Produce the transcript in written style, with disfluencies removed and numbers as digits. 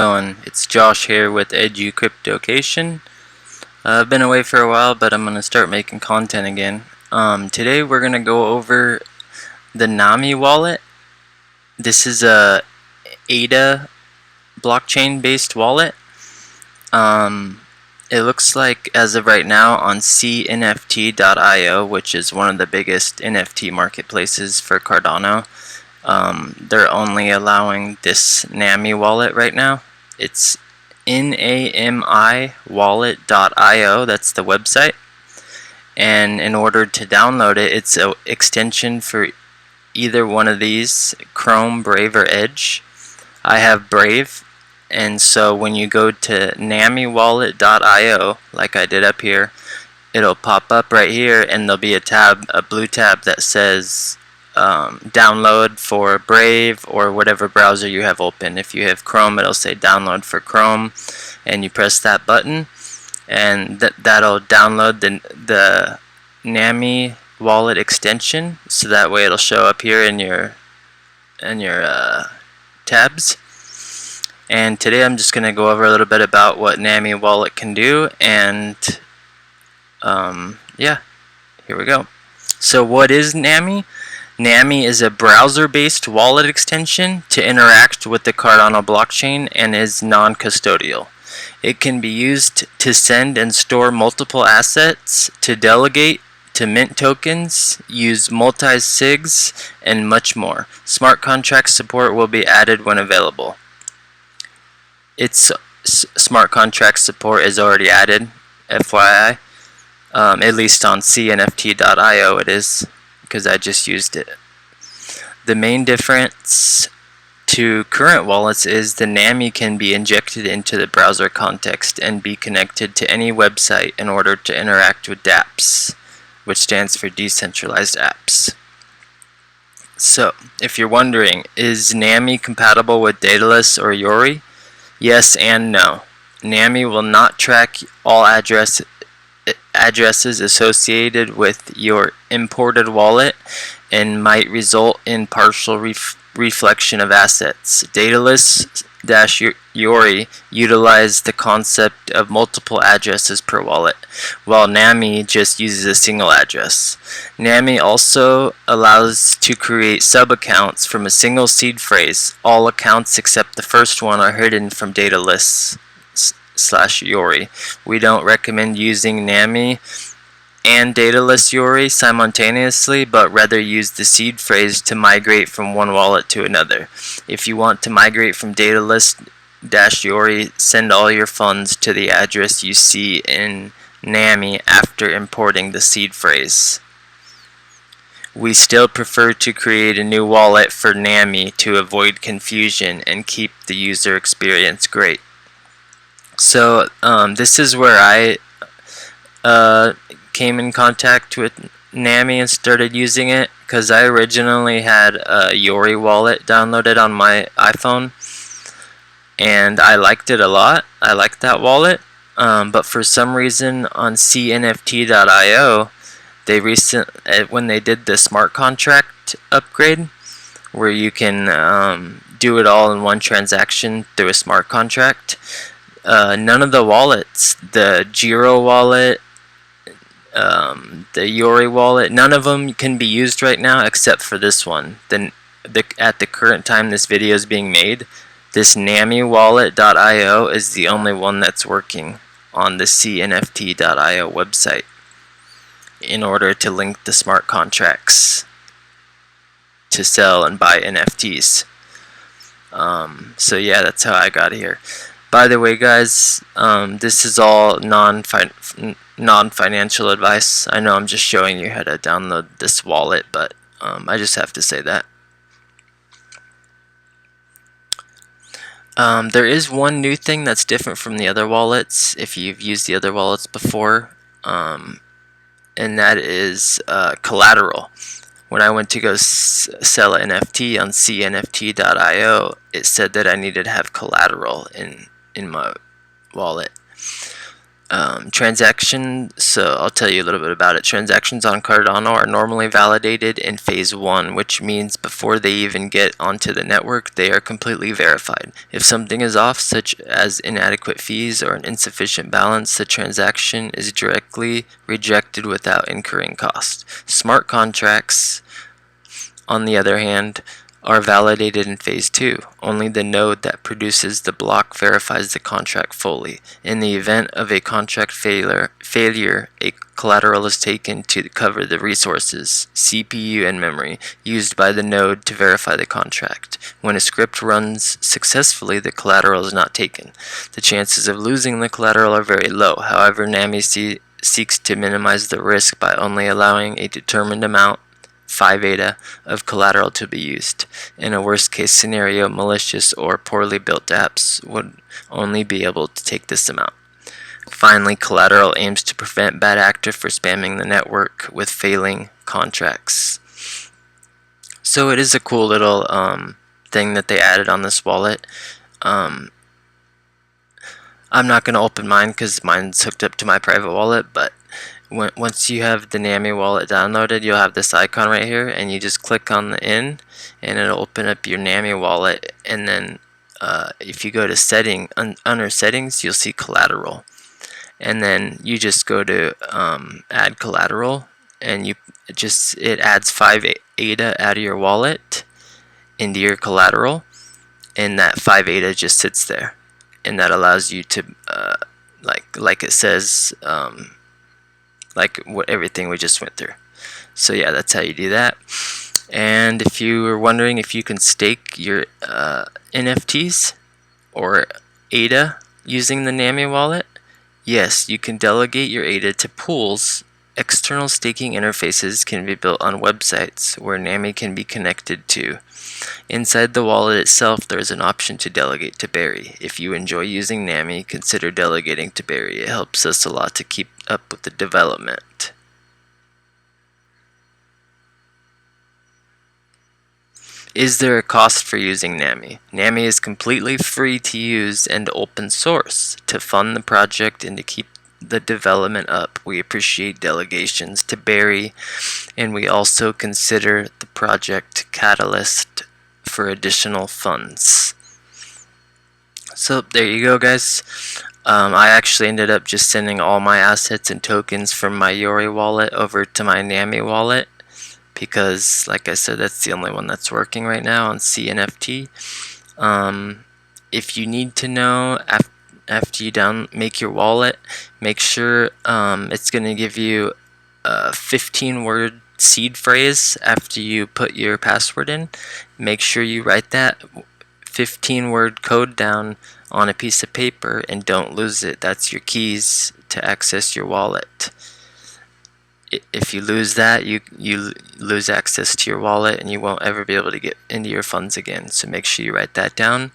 It's Josh here with EduCryptocation. I've been away for a while, but I'm going to start making content again. Today we're going to go over the NamiWallet. This is a ADA blockchain based wallet. It looks like as of right now on cnft.io, which is one of the biggest NFT marketplaces for Cardano, they're only allowing this NamiWallet right now. It's NamiWallet.io, that's the website. And in order to download it, it's an extension for either one of these, Chrome, Brave, or Edge. I have Brave, and so when you go to NamiWallet.io, like I did up here, it'll pop up right here, and there'll be a tab, a blue tab that says download for Brave or whatever browser you have open. If you have Chrome, it'll say download for Chrome, and you press that button, and that'll download the NamiWallet extension. So that way it'll show up here in your tabs. And today I'm just going to go over a little bit about what NamiWallet can do, and yeah, here we go. So what is Nami? Nami is a browser-based wallet extension to interact with the Cardano blockchain and is non-custodial. It can be used to send and store multiple assets, to delegate, to mint tokens, use multi-sigs, and much more. Smart contract support will be added when available. Its smart contract support is already added, FYI. At least on cnft.io it is, because I just used it. The main difference to current wallets is the Nami can be injected into the browser context and be connected to any website in order to interact with dApps, which stands for decentralized apps. So, if you're wondering, is Nami compatible with Daedalus or Yori? Yes and no. Nami will not track all addresses associated with your imported wallet and might result in partial reflection of assets. Daedalus-Yori utilize the concept of multiple addresses per wallet, while Nami just uses a single address. Nami also allows to create sub-accounts from a single seed phrase. All accounts except the first one are hidden from Daedalus/Yori. We don't recommend using Nami and Daedalus-Yori simultaneously, but rather use the seed phrase to migrate from one wallet to another. If you want to migrate from Daedalus-Yori, send all your funds to the address you see in Nami after importing the seed phrase. We still prefer to create a new wallet for Nami to avoid confusion and keep the user experience great. So this is where I came in contact with Nami and started using it, because I originally had a Yori wallet downloaded on my iPhone and I liked it a lot. I liked that wallet, but for some reason on cnft.io when they did the smart contract upgrade, where you can do it all in one transaction through a smart contract, none of the wallets, the Giro wallet, the Yori wallet, none of them can be used right now except for this one. At the current time this video is being made, this NamiWallet.io is the only one that's working on the cnft.io website in order to link the smart contracts to sell and buy NFTs. So yeah, that's how I got here. By the way, guys, this is all non-financial advice. I know I'm just showing you how to download this wallet, but I just have to say that. There is one new thing that's different from the other wallets, if you've used the other wallets before, and that is collateral. When I went to go sell an NFT on cnft.io, it said that I needed to have collateral in my wallet. So I'll tell you a little bit about it. Transactions on Cardano are normally validated in phase 1, which means before they even get onto the network, they are completely verified. If something is off, such as inadequate fees or an insufficient balance, the transaction is directly rejected without incurring cost. Smart contracts, on the other hand, are validated in phase 2. Only the node that produces the block verifies the contract fully. In the event of a contract failure, a collateral is taken to cover the resources, CPU and memory, used by the node to verify the contract. When a script runs successfully, the collateral is not taken. The chances of losing the collateral are very low. However, NAMI seeks to minimize the risk by only allowing a determined amount, phi beta, of collateral to be used. In a worst case scenario, malicious or poorly built apps would only be able to take this amount. Finally, collateral aims to prevent bad actors from spamming the network with failing contracts. So it is a cool little thing that they added on this wallet. I'm not going to open mine because mine's hooked up to my private wallet, but once you have the NamiWallet downloaded, you'll have this icon right here, and you just click on the in, and it'll open up your NamiWallet. And then if you go to under settings, you'll see collateral, and then you just go to add collateral, and it adds 5 ADA out of your wallet into your collateral, and that 5 ADA just sits there, and that allows you to like it says. Like everything we just went through. So yeah, that's how you do that. And if you were wondering if you can stake your NFTs or ADA using the NamiWallet, yes, you can delegate your ADA to pools. External staking interfaces can be built on websites where Nami can be connected to. Inside the wallet itself, there is an option to delegate to Barry. If you enjoy using Nami, consider delegating to Barry. It helps us a lot to keep up with the development. Is there a cost for using Nami? Nami is completely free to use and open source. To fund the project and to keep the development up, we appreciate delegations to Barry, and we also consider the project catalyst for additional funds. So there you go, guys. I actually ended up just sending all my assets and tokens from my Yori wallet over to my Nami wallet because, like I said, that's the only one that's working right now on CNFT. If you need to know after you make your wallet, make sure it's going to give you a 15-word seed phrase after you put your password in. Make sure you write that 15-word code down on a piece of paper and don't lose it. That's your keys to access your wallet. If you lose that, you lose access to your wallet and you won't ever be able to get into your funds again. So make sure you write that down.